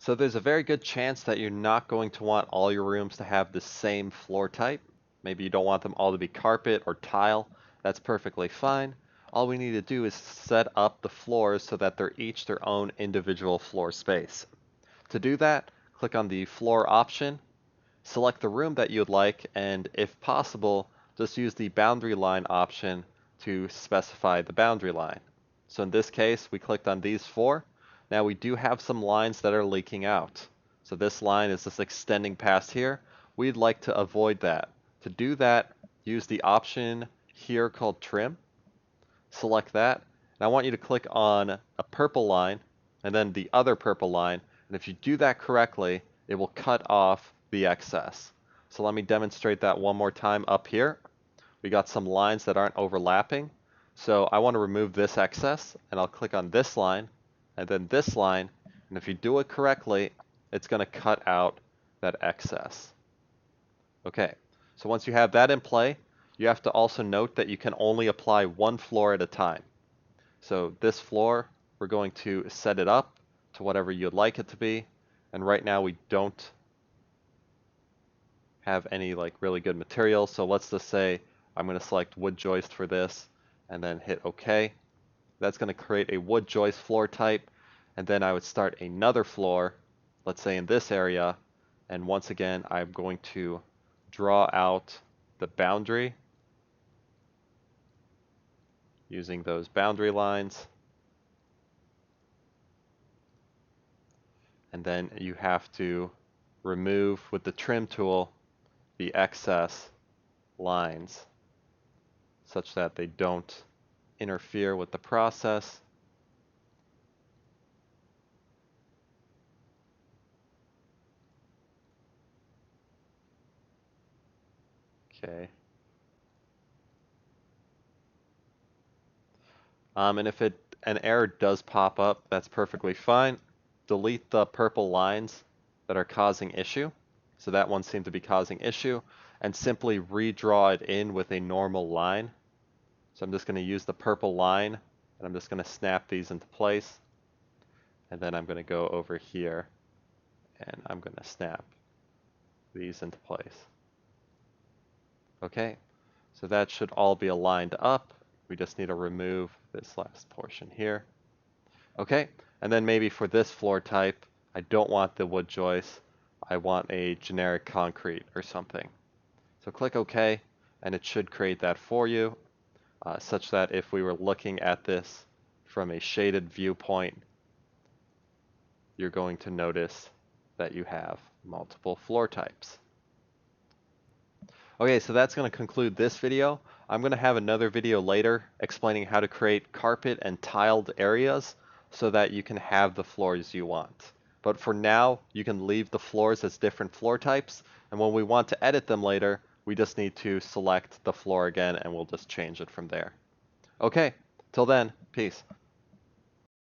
So there's a very good chance that you're not going to want all your rooms to have the same floor type. Maybe you don't want them all to be carpet or tile. That's perfectly fine. All we need to do is set up the floors so that they're each their own individual floor space. To do that, click on the floor option, select the room that you'd like, and if possible, just use the boundary line option to specify the boundary line. So in this case, we clicked on these four. Now we do have some lines that are leaking out. So this line is just extending past here. We'd like to avoid that. To do that, use the option here called trim. Select that. And I want you to click on a purple line and then the other purple line. And if you do that correctly, it will cut off the excess. So let me demonstrate that one more time up here. We got some lines that aren't overlapping. So I want to remove this excess, and I'll click on this line and then this line, and if you do it correctly, it's going to cut out that excess. Okay, so once you have that in play, you have to also note that you can only apply one floor at a time. So this floor, we're going to set it up to whatever you'd like it to be, and right now we don't have any like really good material, so let's just say I'm going to select wood joist for this and then hit OK. That's going to create a wood joist floor type, and then I would start another floor, let's say in this area, and once again I'm going to draw out the boundary using those boundary lines, and then you have to remove with the trim tool the excess lines such that they don't interfere with the process. Okay. And if an error does pop up, that's perfectly fine. Delete the purple lines that are causing issue. So that one seemed to be causing issue, and simply redraw it in with a normal line. So I'm just going to use the purple line, and I'm just going to snap these into place. And then I'm going to go over here, and I'm going to snap these into place. Okay, so that should all be aligned up. We just need to remove this last portion here. Okay, and then maybe for this floor type, I don't want the wood joist. I want a generic concrete or something. So click OK, and it should create that for you, such that if we were looking at this from a shaded viewpoint, you're going to notice that you have multiple floor types. Okay, so that's going to conclude this video. I'm going to have another video later explaining how to create carpet and tiled areas so that you can have the floors you want. But for now, you can leave the floors as different floor types, and when we want to edit them later, we just need to select the floor again and we'll just change it from there. Okay, till then, peace.